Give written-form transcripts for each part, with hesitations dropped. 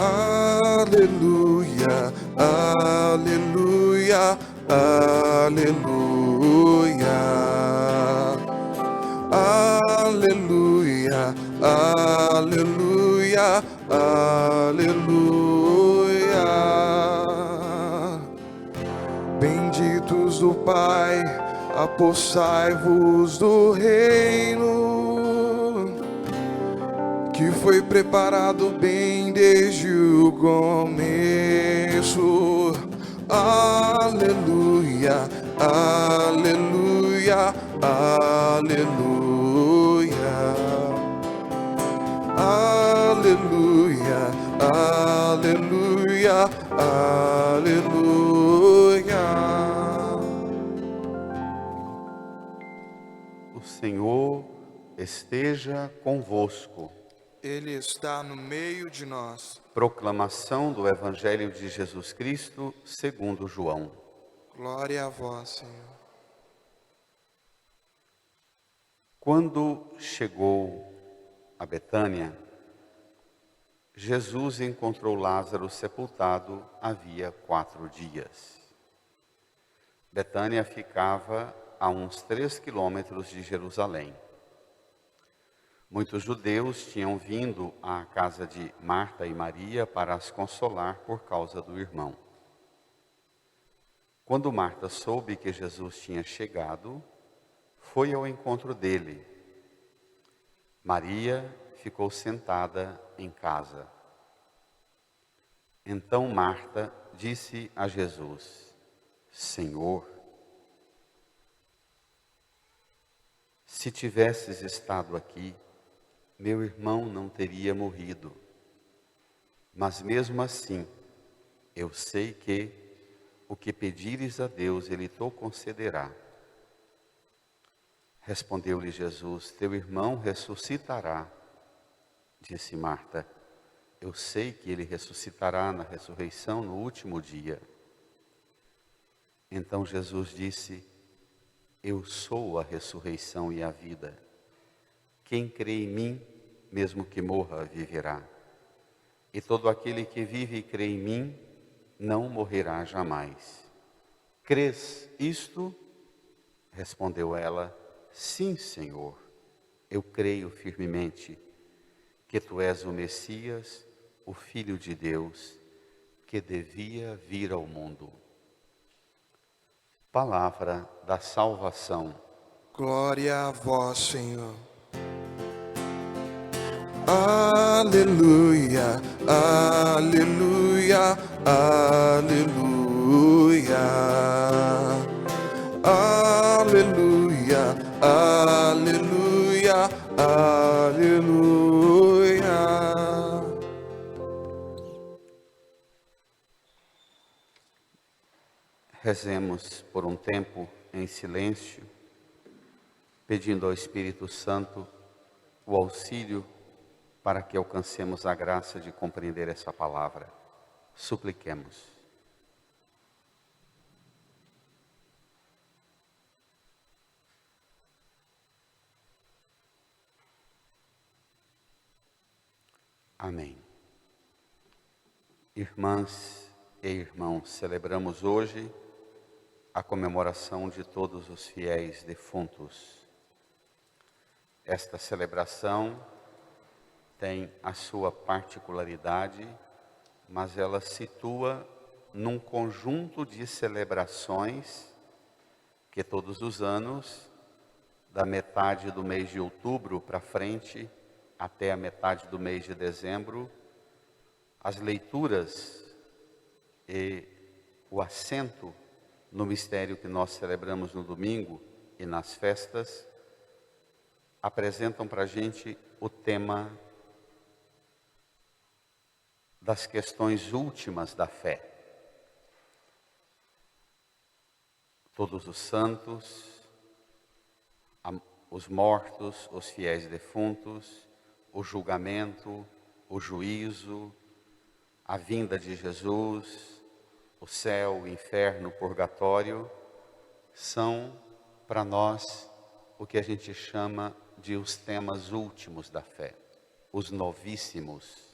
Aleluia, aleluia, aleluia. Aleluia, aleluia, aleluia. Benditos do Pai, apossai-vos do reino que foi preparado bem desde o começo. Aleluia, aleluia, aleluia. Aleluia, aleluia, aleluia. O Senhor esteja convosco. Ele está no meio de nós. Proclamação do Evangelho de Jesus Cristo segundo João. Glória a vós, Senhor. Quando chegou a Betânia, Jesus encontrou Lázaro sepultado havia 4 dias. Betânia ficava a uns 3 quilômetros de Jerusalém. Muitos judeus tinham vindo à casa de Marta e Maria para as consolar por causa do irmão. Quando Marta soube que Jesus tinha chegado, foi ao encontro dele. Maria ficou sentada em casa. Então Marta disse a Jesus: Senhor, se tivesses estado aqui, meu irmão não teria morrido. Mas mesmo assim, eu sei que o que pedires a Deus, Ele te concederá. Respondeu-lhe Jesus: teu irmão ressuscitará. Disse Marta: eu sei que ele ressuscitará na ressurreição no último dia. Então Jesus disse: eu sou a ressurreição e a vida. Quem crê em mim, mesmo que morra, viverá. E todo aquele que vive e crê em mim, não morrerá jamais. Crês isto? Respondeu ela: sim, Senhor, eu creio firmemente que Tu és o Messias, o Filho de Deus, que devia vir ao mundo. Palavra da salvação. Glória a vós, Senhor. Aleluia, aleluia, aleluia. Aleluia, aleluia, aleluia. Rezemos por um tempo em silêncio, pedindo ao Espírito Santo o auxílio para que alcancemos a graça de compreender essa palavra. Supliquemos. Amém. Irmãs e irmãos, celebramos hoje a comemoração de todos os fiéis defuntos. Esta celebração tem a sua particularidade, mas ela situa num conjunto de celebrações que todos os anos, da metade do mês de outubro para frente, até a metade do mês de dezembro, as leituras e o assento no mistério que nós celebramos no domingo e nas festas, apresentam para a gente o tema das questões últimas da fé. Todos os santos, os mortos, os fiéis defuntos, o julgamento, o juízo, a vinda de Jesus, o céu, o inferno, o purgatório, são para nós o que a gente chama de os temas últimos da fé, os novíssimos.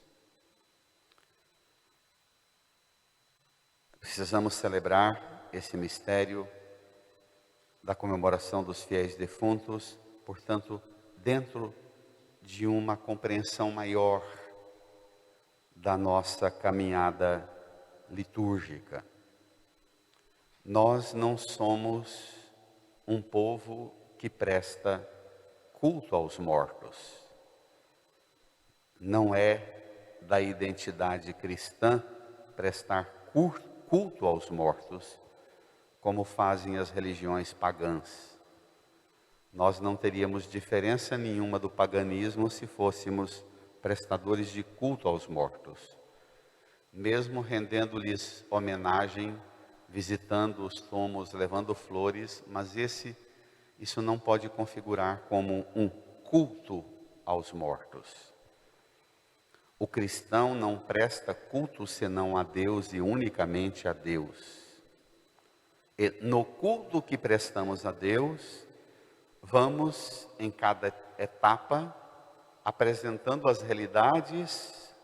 Precisamos celebrar esse mistério da comemoração dos fiéis defuntos, portanto, dentro de uma compreensão maior da nossa caminhada litúrgica. Nós não somos um povo que presta culto aos mortos. Não é da identidade cristã prestar culto aos mortos, como fazem as religiões pagãs. Nós não teríamos diferença nenhuma do paganismo se fôssemos prestadores de culto aos mortos, mesmo rendendo-lhes homenagem, visitando os túmulos, levando flores, mas isso não pode configurar como um culto aos mortos. O cristão não presta culto senão a Deus e unicamente a Deus. E no culto que prestamos a Deus, vamos em cada etapa apresentando as realidades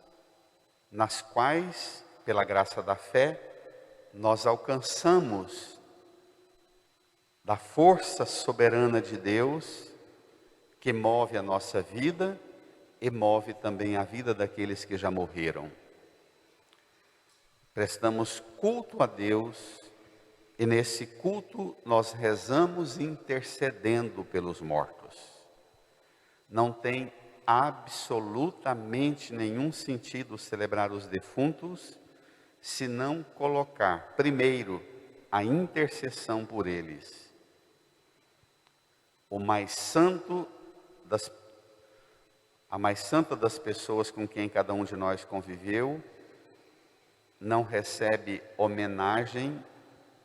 nas quais, pela graça da fé, nós alcançamos da força soberana de Deus que move a nossa vida e move também a vida daqueles que já morreram. Prestamos culto a Deus e nesse culto nós rezamos intercedendo pelos mortos. Não tem absolutamente nenhum sentido celebrar os defuntos se não colocar primeiro a intercessão por eles. A mais santa das pessoas com quem cada um de nós conviveu, não recebe homenagem,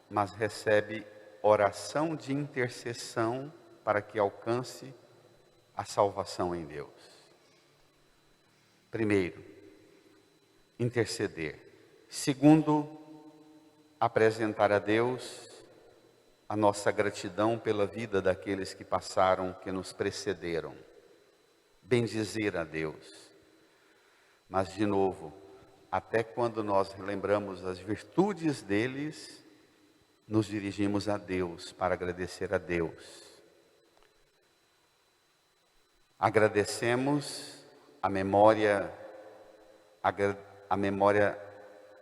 mas recebe oração de intercessão para que alcance a salvação em Deus. Primeiro, interceder. Segundo, apresentar a Deus a nossa gratidão pela vida daqueles que passaram, que nos precederam. Bendizer a Deus. Mas, de novo, até quando nós lembramos as virtudes deles, nos dirigimos a Deus para agradecer a Deus. Agradecemos a memória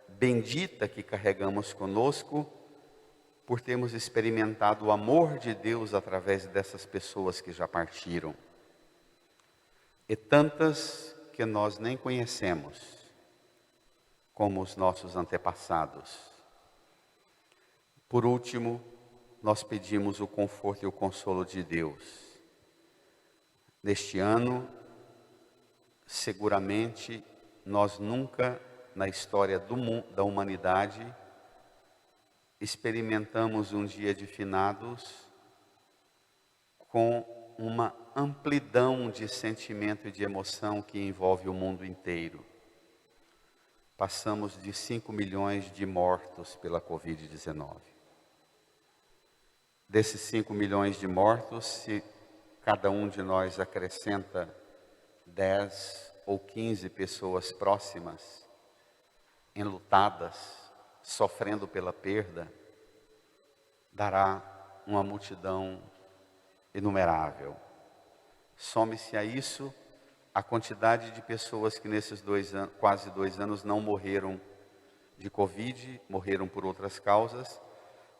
bendita que carregamos conosco, por termos experimentado o amor de Deus através dessas pessoas que já partiram. E tantas que nós nem conhecemos, como os nossos antepassados. Por último, nós pedimos o conforto e o consolo de Deus. Neste ano, seguramente, nós nunca na história da humanidade experimentamos um dia de finados com uma amplidão de sentimento e de emoção que envolve o mundo inteiro. Passamos de 5 milhões de mortos pela Covid-19. Desses 5 milhões de mortos, se cada um de nós acrescenta 10 ou 15 pessoas próximas, enlutadas, sofrendo pela perda, dará uma multidão inumerável. Some-se a isso a quantidade de pessoas que nesses quase 2 anos não morreram de Covid, morreram por outras causas,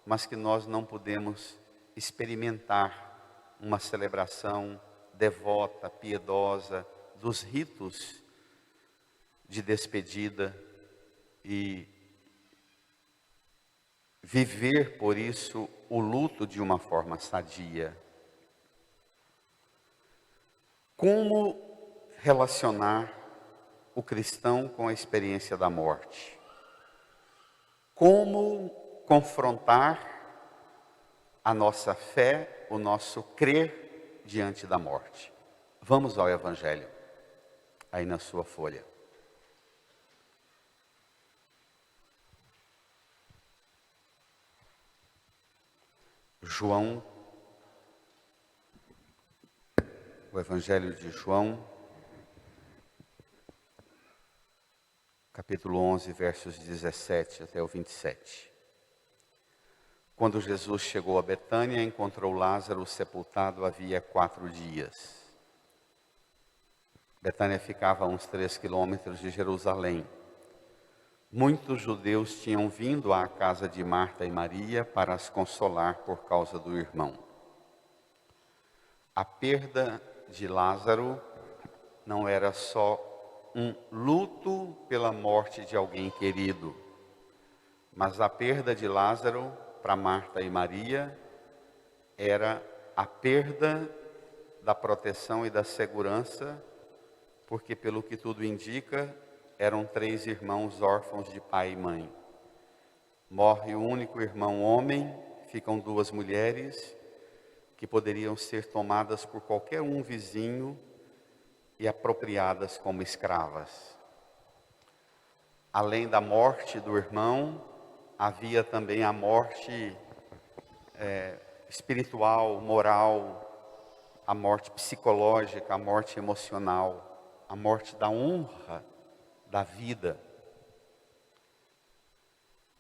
mas que nós não podemos experimentar uma celebração devota, piedosa, dos ritos de despedida e viver por isso o luto de uma forma sadia. Como relacionar o cristão com a experiência da morte? Como confrontar a nossa fé, o nosso crer diante da morte? Vamos ao Evangelho, aí na sua folha. João, o Evangelho de João, capítulo 11, versos 17 até o 27. Quando Jesus chegou a Betânia, encontrou Lázaro sepultado havia 4 dias. Betânia ficava a uns 3 quilômetros de Jerusalém. Muitos judeus tinham vindo à casa de Marta e Maria para as consolar por causa do irmão. A perda de Lázaro não era só um luto pela morte de alguém querido, mas a perda de Lázaro para Marta e Maria era a perda da proteção e da segurança, porque pelo que tudo indica, eram 3 irmãos órfãos de pai e mãe. Morre o único irmão homem, ficam 2 mulheres, que poderiam ser tomadas por qualquer um vizinho e apropriadas como escravas. Além da morte do irmão, havia também a morte espiritual, moral, a morte psicológica, a morte emocional, a morte da honra, da vida.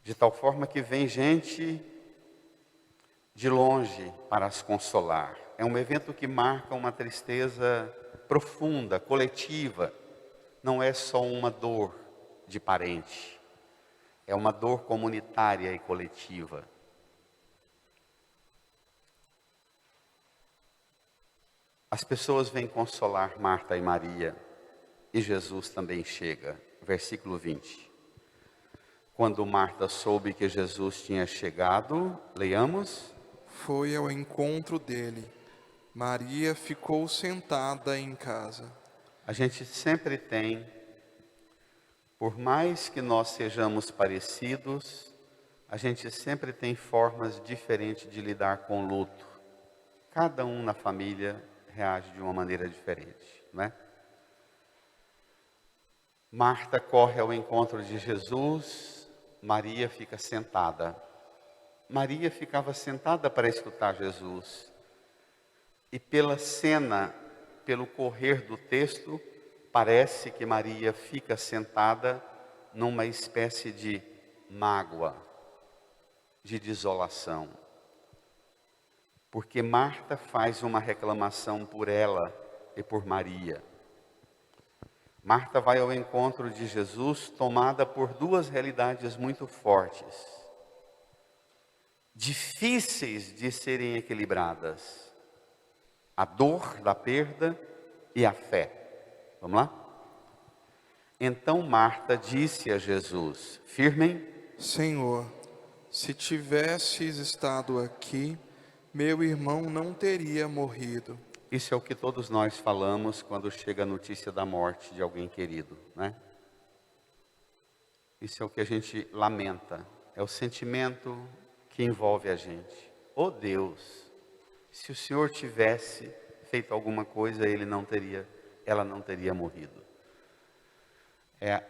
De tal forma que vem gente de longe para as consolar. É um evento que marca uma tristeza profunda, coletiva. Não é só uma dor de parente. É uma dor comunitária e coletiva. As pessoas vêm consolar Marta e Maria, e Jesus também chega. Versículo 20. Quando Marta soube que Jesus tinha chegado, leiamos. Foi ao encontro dele. Maria ficou sentada em casa. A gente sempre tem, por mais que nós sejamos parecidos, a gente sempre tem formas diferentes de lidar com o luto. Cada um na família reage de uma maneira diferente, não é? Marta corre ao encontro de Jesus, Maria fica sentada. Maria ficava sentada para escutar Jesus. E pela cena, pelo correr do texto, parece que Maria fica sentada numa espécie de mágoa, de desolação. Porque Marta faz uma reclamação por ela e por Maria. Marta vai ao encontro de Jesus tomada por 2 realidades muito fortes, difíceis de serem equilibradas: a dor da perda e a fé. Vamos lá? Então Marta disse a Jesus: firmem, Senhor, se tivesses estado aqui, meu irmão não teria morrido. isso é o que todos nós falamos quando chega a notícia da morte de alguém querido, né? Isso é o que a gente lamenta, é o sentimento que envolve a gente. Oh Deus, se o Senhor tivesse feito alguma coisa, ela não teria morrido. É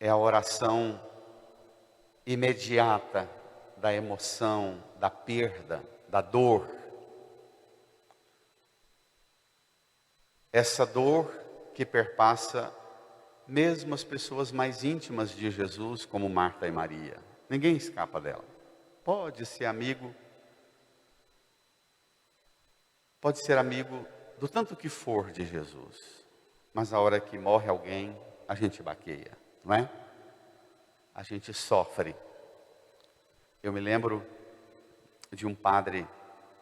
a oração imediata da emoção, da perda, da dor. Essa dor que perpassa mesmo as pessoas mais íntimas de Jesus, como Marta e Maria. Ninguém escapa dela. Pode ser amigo do tanto que for de Jesus, mas a hora que morre alguém, a gente baqueia, não é? A gente sofre. Eu me lembro de um padre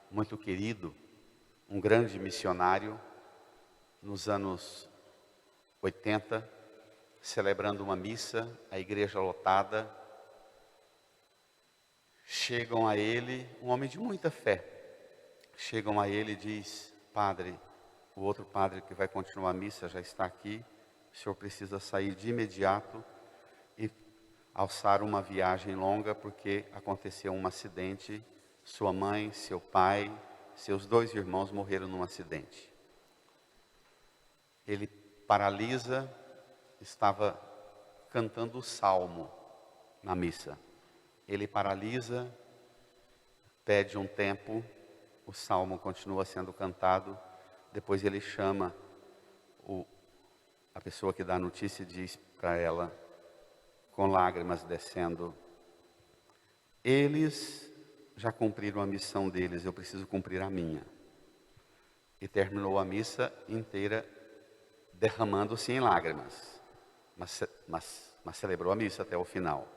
muito querido, um grande missionário, nos anos 80, celebrando uma missa, a igreja lotada. Chegam a ele, um homem de muita fé, chegam a ele e diz: padre, o outro padre que vai continuar a missa já está aqui, o senhor precisa sair de imediato e alçar uma viagem longa, porque aconteceu um acidente, sua mãe, seu pai, seus 2 irmãos morreram num acidente. Ele paralisa, estava cantando o salmo na missa. Ele paralisa, pede um tempo, o salmo continua sendo cantado, depois ele chama a pessoa que dá a notícia diz para ela, com lágrimas descendo: eles já cumpriram a missão deles, eu preciso cumprir a minha. E terminou a missa inteira derramando-se em lágrimas, mas celebrou a missa até o final.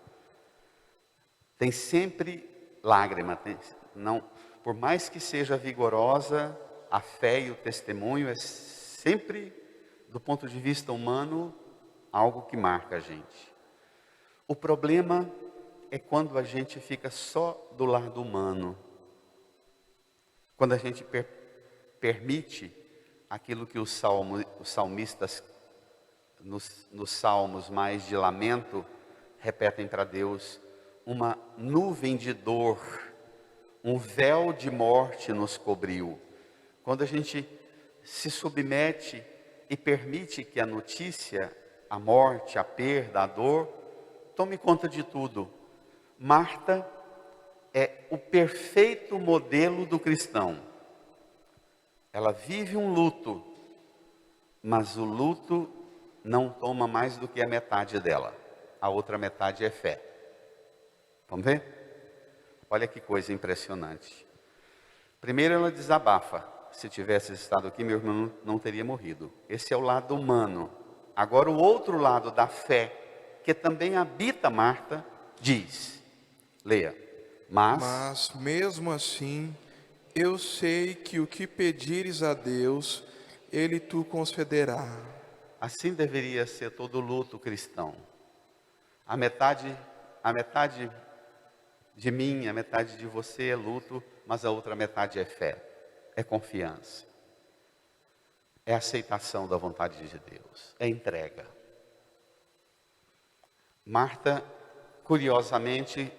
Tem sempre lágrima, por mais que seja vigorosa, a fé e o testemunho é sempre, do ponto de vista humano, algo que marca a gente. O problema é quando a gente fica só do lado humano, quando a gente permite aquilo que os salmistas, nos salmos mais de lamento, repetem para Deus: uma nuvem de dor, um véu de morte nos cobriu. Quando a gente se submete e permite que a notícia, a morte, a perda, a dor, tome conta de tudo. Marta é o perfeito modelo do cristão. Ela vive um luto, mas o luto não toma mais do que a metade dela. A outra metade é fé. Vamos ver? Olha que coisa impressionante. Primeiro ela desabafa. Se tivesse estado aqui, meu irmão não teria morrido. Esse é o lado humano. Agora o outro lado da fé, que também habita Marta, diz, leia: Mas mesmo assim, eu sei que o que pedires a Deus, Ele tu concederá. Assim deveria ser todo luto cristão. A metade de mim, a metade de você é luto, mas a outra metade é fé, é confiança, é aceitação da vontade de Deus, é entrega. Marta, curiosamente,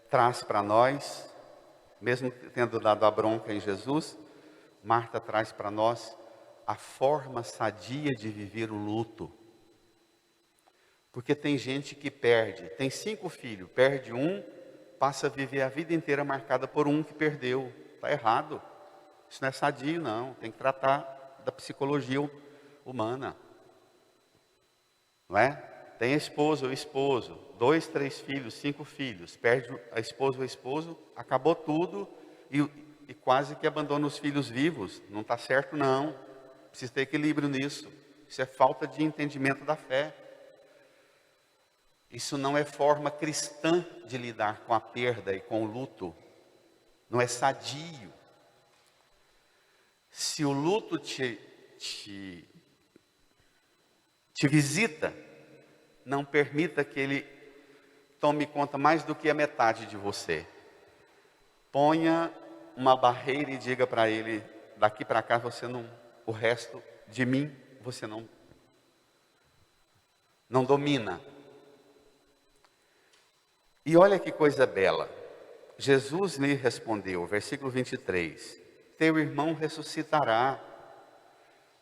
traz para nós, mesmo tendo dado a bronca em Jesus, Marta traz para nós a forma sadia de viver o luto. Porque tem gente que perde, tem 5 filhos, perde um, passa a viver a vida inteira marcada por um que perdeu. Está errado. Isso não é sadio, não. Tem que tratar da psicologia humana. Não é? Tem a esposa ou esposo, 2, 3 filhos, 5 filhos, perde a esposa ou o esposo, acabou tudo e quase que abandona os filhos vivos. Não está certo, não. Precisa ter equilíbrio nisso. Isso é falta de entendimento da fé. Isso não é forma cristã de lidar com a perda e com o luto. Não é sadio. Se o luto te visita, não permita que ele tome conta mais do que a metade de você. Ponha uma barreira e diga para ele: daqui para cá você não, o resto de mim você não domina. E olha que coisa bela. Jesus lhe respondeu, versículo 23, teu irmão ressuscitará.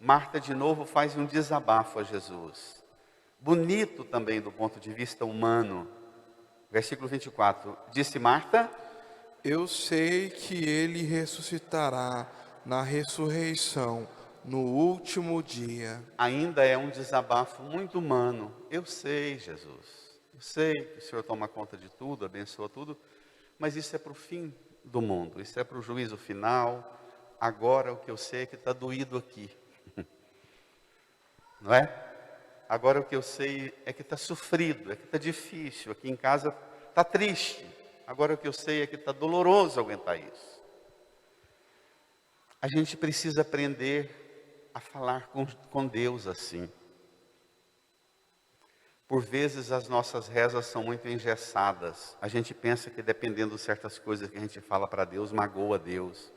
Marta de novo faz um desabafo a Jesus. Bonito também do ponto de vista humano. Versículo 24, disse Marta: eu sei que Ele ressuscitará na ressurreição, no último dia. Ainda é um desabafo muito humano. Eu sei, Jesus. Eu sei que o Senhor toma conta de tudo, abençoa tudo, mas isso é para o fim do mundo, isso é para o juízo final. Agora o que eu sei é que está doído aqui, não é? Agora o que eu sei é que está sofrido, é que está difícil, aqui em casa está triste. Agora o que eu sei é que está doloroso aguentar isso. A gente precisa aprender a falar com Deus assim. Por vezes as nossas rezas são muito engessadas. A gente pensa que dependendo de certas coisas que a gente fala para Deus, magoa Deus.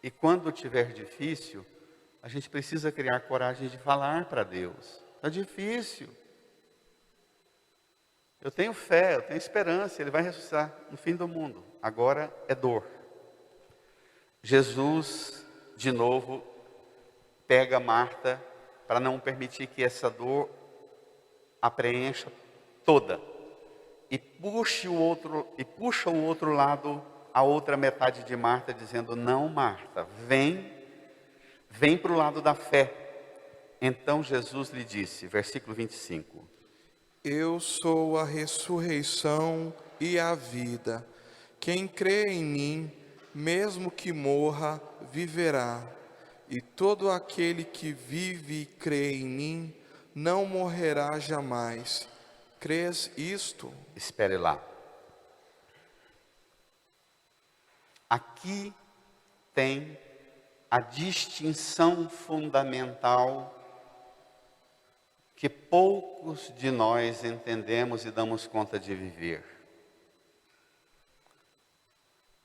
E quando tiver difícil, a gente precisa criar coragem de falar para Deus. Está difícil. Eu tenho fé, eu tenho esperança, Ele vai ressuscitar no fim do mundo. Agora é dor. Jesus, de novo, pega Marta para não permitir que essa dor a preencha toda e puxa o outro lado, a outra metade de Marta, dizendo: não, Marta, vem para o lado da fé, Então Jesus lhe disse, versículo 25: Eu sou a ressurreição e a vida. Quem crê em mim, mesmo que morra, viverá. E todo aquele que vive e crê em mim, não morrerá jamais. Crês isto? Espere lá. Aqui tem a distinção fundamental que poucos de nós entendemos e damos conta de viver.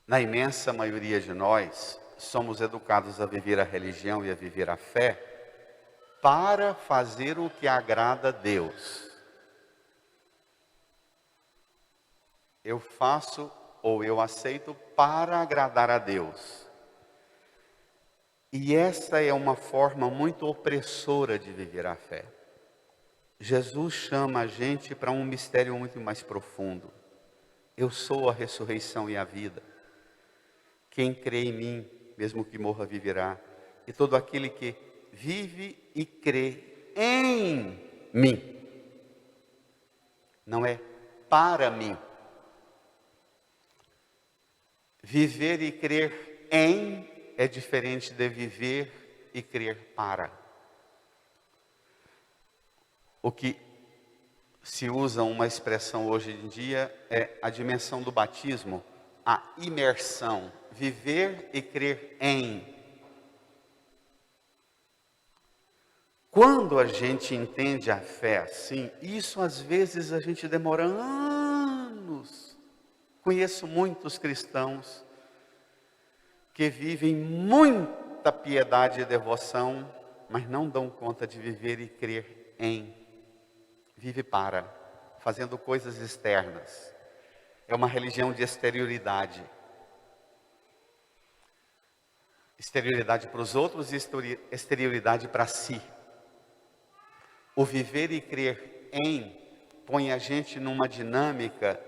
Na imensa maioria de nós, somos educados a viver a religião e a viver a fé para fazer o que agrada a Deus. Eu faço ou eu aceito para agradar a Deus. E essa é uma forma muito opressora de viver a fé. Jesus chama a gente para um mistério muito mais profundo. Eu sou a ressurreição e a vida. Quem crê em mim, mesmo que morra, viverá. E todo aquele que vive e crê em mim, não é para mim. Viver e crer em é diferente de viver e crer para. O que se usa uma expressão hoje em dia é a dimensão do batismo, a imersão, viver e crer em. Quando a gente entende a fé assim, isso às vezes a gente demora anos. Conheço muitos cristãos que vivem muita piedade e devoção, mas não dão conta de viver e crer em. Vive para, fazendo coisas externas. É uma religião de exterioridade. Exterioridade para os outros e exterioridade para si. O viver e crer em põe a gente numa dinâmica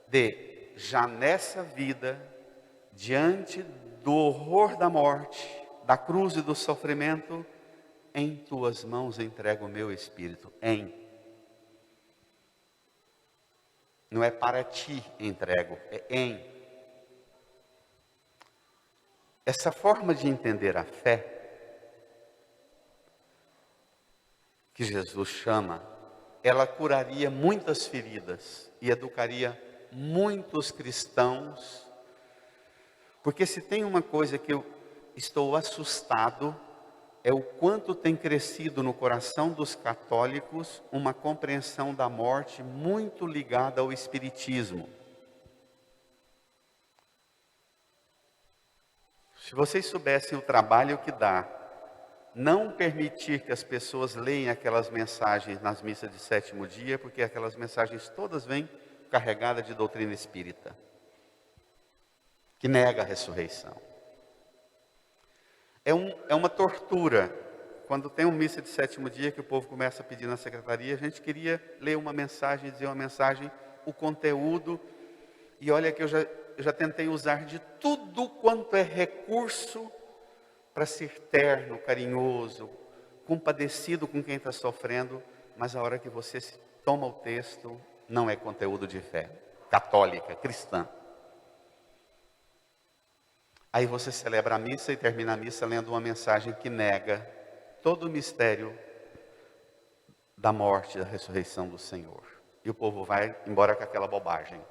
de, já nessa vida, diante do horror da morte, da cruz e do sofrimento, em tuas mãos entrego o meu espírito. Não é para ti entrego, é em. Essa forma de entender a fé, que Jesus chama, ela curaria muitas feridas e educaria muitos cristãos. Porque se tem uma coisa que eu estou assustado, é o quanto tem crescido no coração dos católicos uma compreensão da morte muito ligada ao espiritismo. Se vocês soubessem o trabalho que dá não permitir que as pessoas leiam aquelas mensagens nas missas de sétimo dia, porque aquelas mensagens todas vêm carregadas de doutrina espírita, que nega a ressurreição. É uma tortura. Quando tem uma missa de sétimo dia que o povo começa a pedir na secretaria, a gente queria ler uma mensagem, dizer uma mensagem, o conteúdo, e olha que eu já tentei usar de tudo quanto é recurso para ser terno, carinhoso, compadecido com quem está sofrendo, mas a hora que você toma o texto, não é conteúdo de fé católica, cristã. Aí você celebra a missa e termina a missa lendo uma mensagem que nega todo o mistério da morte e da ressurreição do Senhor. E o povo vai embora com aquela bobagem.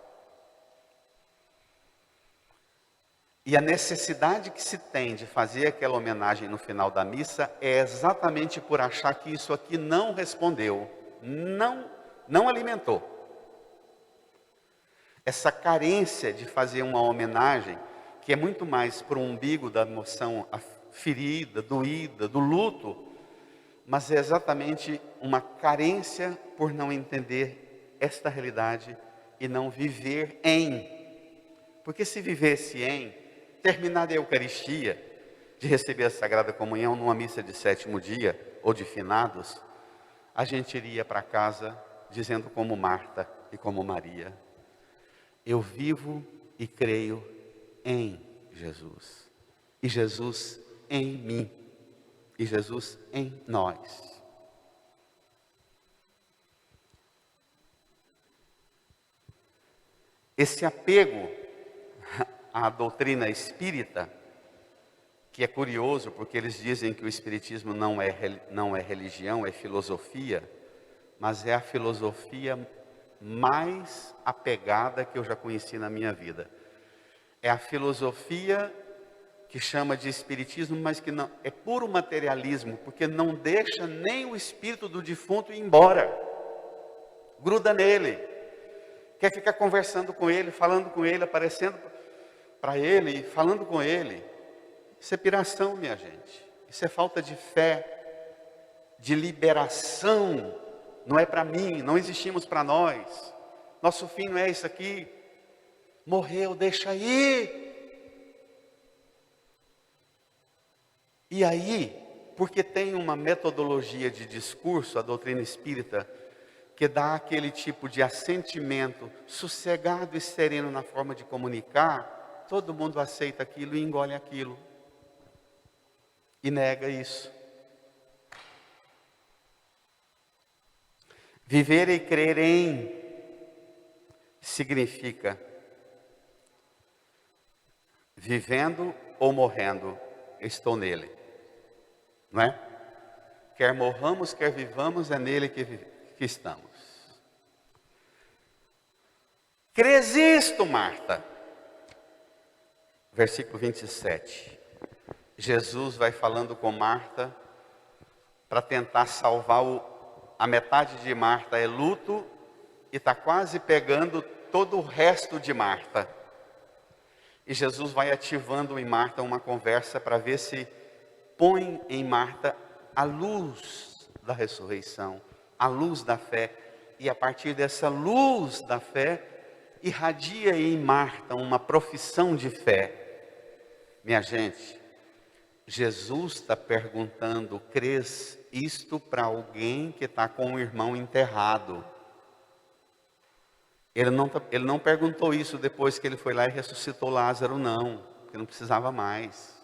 E a necessidade que se tem de fazer aquela homenagem no final da missa é exatamente por achar que isso aqui não respondeu, não alimentou. Essa carência de fazer uma homenagem, que é muito mais para o umbigo da emoção ferida, doída, do luto, mas é exatamente uma carência por não entender esta realidade e não viver em. Porque se vivesse em, terminar a Eucaristia, de receber a Sagrada Comunhão numa missa de sétimo dia, ou de finados, a gente iria para casa dizendo como Marta e como Maria: eu vivo e creio em Jesus, e Jesus em mim, e Jesus em nós. Esse apego à doutrina espírita, que é curioso, porque eles dizem que o espiritismo não é religião, é filosofia, mas é a filosofia mais apegada que eu já conheci na minha vida. É a filosofia que chama de espiritismo, mas que não é puro materialismo, porque não deixa nem o espírito do defunto ir embora. Gruda nele. Quer ficar conversando com ele, falando com ele, aparecendo para ele, falando com ele. Isso é piração, minha gente. Isso é falta de fé, de liberação. Não é para mim, não existimos para nós. Nosso fim não é isso aqui. Morreu, deixa aí. E aí, porque tem uma metodologia de discurso, a doutrina espírita, que dá aquele tipo de assentimento sossegado e sereno na forma de comunicar, todo mundo aceita aquilo e engole aquilo. E nega isso. Viver e crer em significa vivendo ou morrendo, estou nele. Não é? Quer morramos, quer vivamos, é nele que estamos. Crês isto, Marta? Versículo 27. Jesus vai falando com Marta para tentar salvar a metade de Marta é luto e está quase pegando todo o resto de Marta. E Jesus vai ativando em Marta uma conversa para ver se põe em Marta a luz da ressurreição, a luz da fé. E a partir dessa luz da fé, irradia em Marta uma profissão de fé. Minha gente, Jesus está perguntando, crês isto para alguém que está com o irmão enterrado? Ele não perguntou isso depois que ele foi lá e ressuscitou Lázaro, não, porque não precisava mais.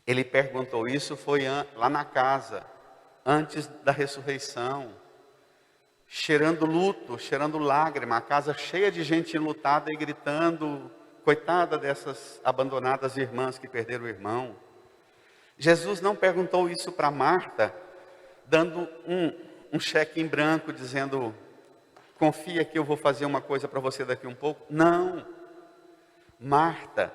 Ele perguntou isso foi lá na casa, antes da ressurreição, cheirando luto, cheirando lágrima, a casa cheia de gente enlutada e gritando, coitada dessas abandonadas irmãs que perderam o irmão. Jesus não perguntou isso para Marta, dando um cheque em branco, dizendo, confia que eu vou fazer uma coisa para você daqui um pouco. Não. Marta,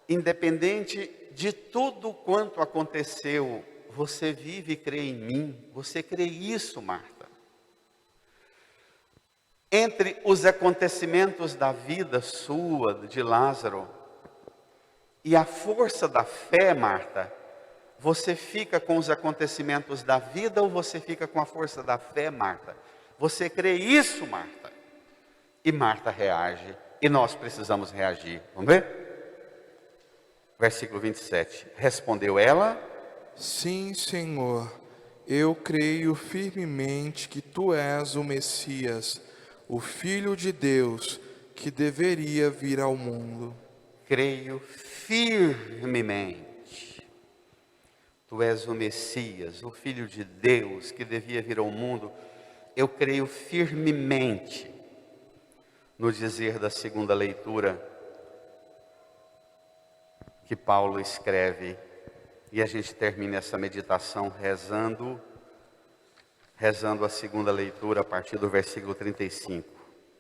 independente de tudo quanto aconteceu, você vive e crê em mim. Você crê isso, Marta. Entre os acontecimentos da vida sua, de Lázaro, e a força da fé, Marta, você fica com os acontecimentos da vida ou você fica com a força da fé, Marta? Você crê isso, Marta? E Marta reage, e nós precisamos reagir. Vamos ver? Versículo 27. Respondeu ela: Sim, Senhor, eu creio firmemente que Tu és o Messias, o Filho de Deus, que deveria vir ao mundo. Creio firmemente. Tu és o Messias, o Filho de Deus, que devia vir ao mundo. Eu creio firmemente no dizer da segunda leitura que Paulo escreve, e a gente termina essa meditação rezando a segunda leitura a partir do versículo 35.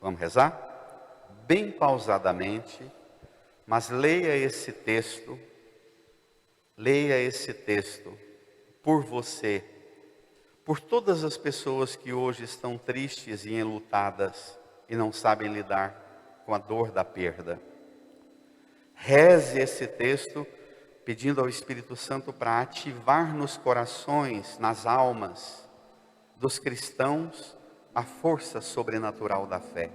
Vamos rezar? Bem pausadamente, mas leia esse texto por você, por todas as pessoas que hoje estão tristes e enlutadas e não sabem lidar com a dor da perda. Reze esse texto pedindo ao Espírito Santo para ativar nos corações, nas almas dos cristãos a força sobrenatural da fé,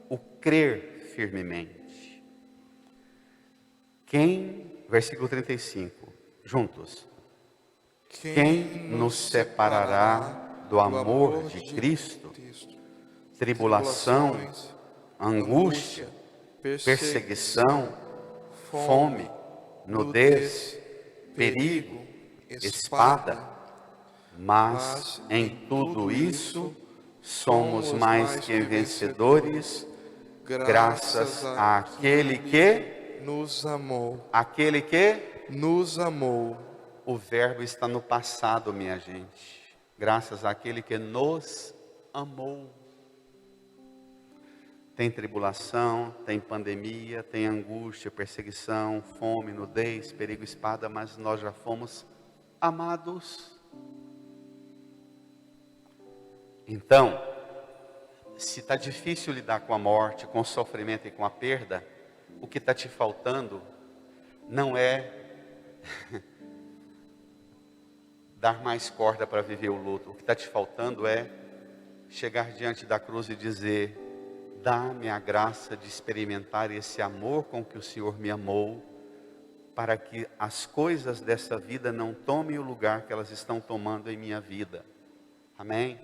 o crer firmemente. Versículo 35, juntos. Quem nos separará do amor de Cristo? Tribulação, angústia, perseguição, fome, nudez, perigo, espada, mas em tudo isso somos mais que vencedores, graças àquele que nos amou. aquele que Nos amou. o verbo está no passado, minha gente. Graças àquele que nos amou. Tem tribulação, tem pandemia, tem angústia, perseguição, fome, nudez, perigo, espada, mas nós já fomos amados. Então, se está difícil lidar com a morte, com o sofrimento e com a perda, o que está te faltando não é dar mais corda para viver o luto. O que está te faltando é chegar diante da cruz e dizer: dá-me a graça de experimentar esse amor com que o Senhor me amou, para que as coisas dessa vida não tomem o lugar que elas estão tomando em minha vida. Amém?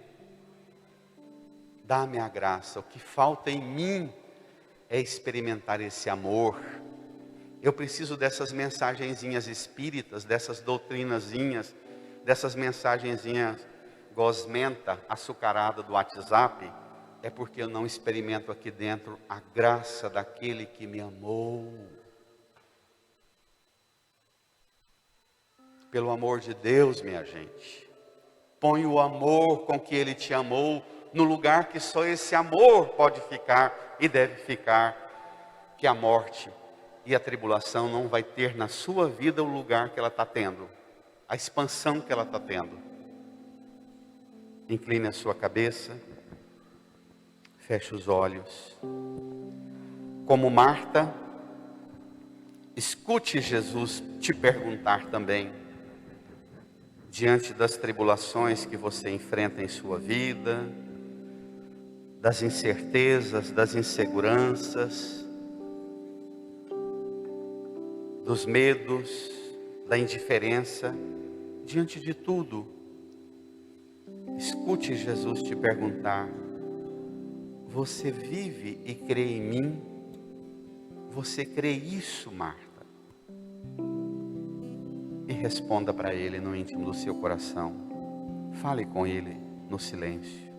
Dá-me a graça. O que falta em mim é experimentar esse amor. Eu preciso dessas mensagenzinhas espíritas, dessas doutrinazinhas, dessas mensagenzinhas gosmenta, açucarada do WhatsApp. É porque eu não experimento aqui dentro a graça daquele que me amou. Pelo amor de Deus, minha gente, põe o amor com que Ele te amou no lugar que só esse amor pode ficar e deve ficar, que a morte e a tribulação não vai ter na sua vida o lugar que ela está tendo, a expansão que ela está tendo. Incline a sua cabeça, feche os olhos. Como Marta, escute Jesus te perguntar também, diante das tribulações que você enfrenta em sua vida, das incertezas, das inseguranças, dos medos, da indiferença, diante de tudo, escute Jesus te perguntar: você vive e crê em mim? Você crê isso, Marta? E responda para Ele no íntimo do seu coração. Fale com Ele no silêncio.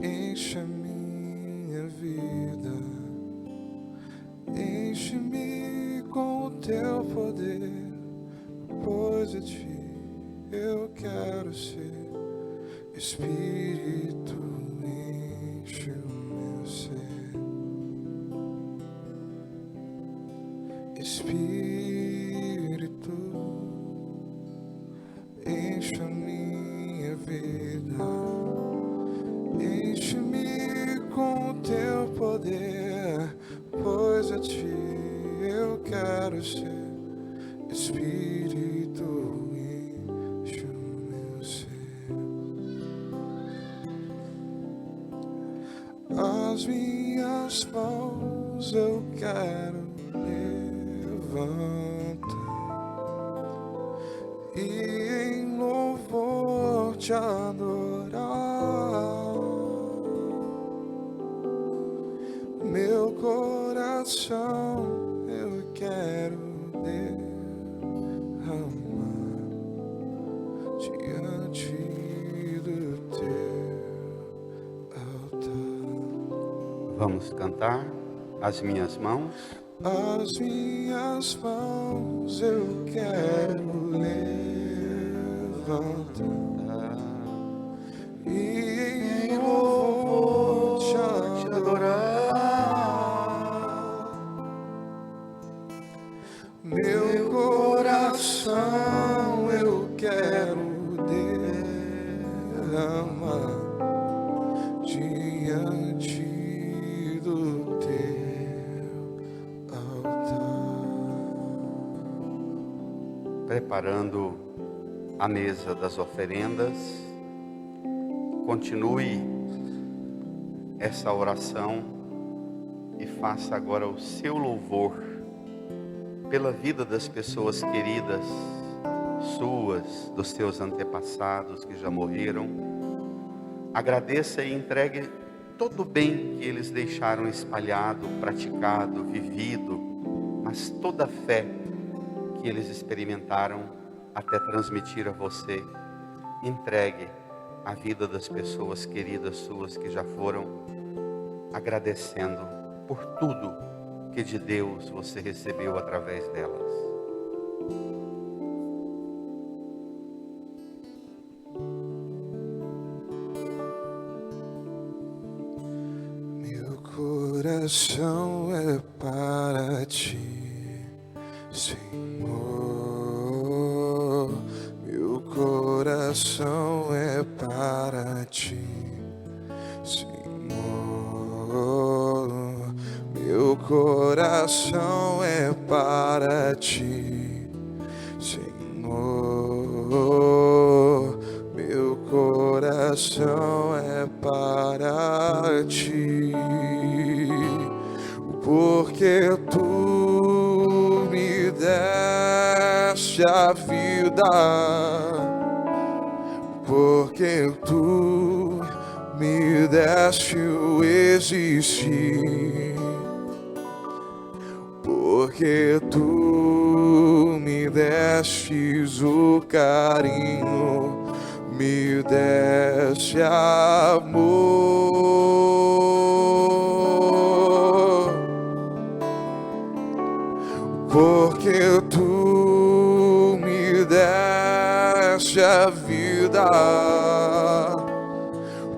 Enche a minha vida, enche-me com o teu poder, pois de ti eu quero ser. Espírito, enche o meu ser. Espírito, enche a minha vida, enche-me com o teu poder, pois a ti eu quero ser. Espírito, enche o meu ser. As minhas mãos eu quero levantar e em louvor te adorar. Meu coração eu quero derramar diante do teu altar. Vamos cantar? As minhas mãos. As minhas mãos eu quero levantar e em louvor te adorar. Meu coração eu quero derramar diante do teu altar. Preparando a mesa das oferendas, continue essa oração e faça agora o seu louvor pela vida das pessoas queridas suas, dos teus antepassados que já morreram. Agradeça e entregue todo o bem que eles deixaram espalhado, praticado, vivido, mas toda a fé que eles experimentaram até transmitir a você. Entregue a vida das pessoas queridas suas que já foram, agradecendo por tudo que de Deus você recebeu através delas. Meu coração é para ti, Senhor. Meu coração é para ti, Senhor. Meu coração é para ti, Senhor. Meu coração é para ti, porque tu me deste a vida, porque tu me deste o existir, porque tu me destes o carinho, me deste amor, porque tu me deste a vida,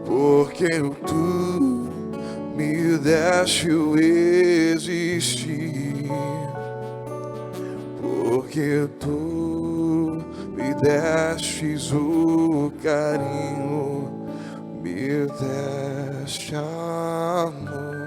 porque tu me deste o existir, porque tu me destes o carinho, me deste amor.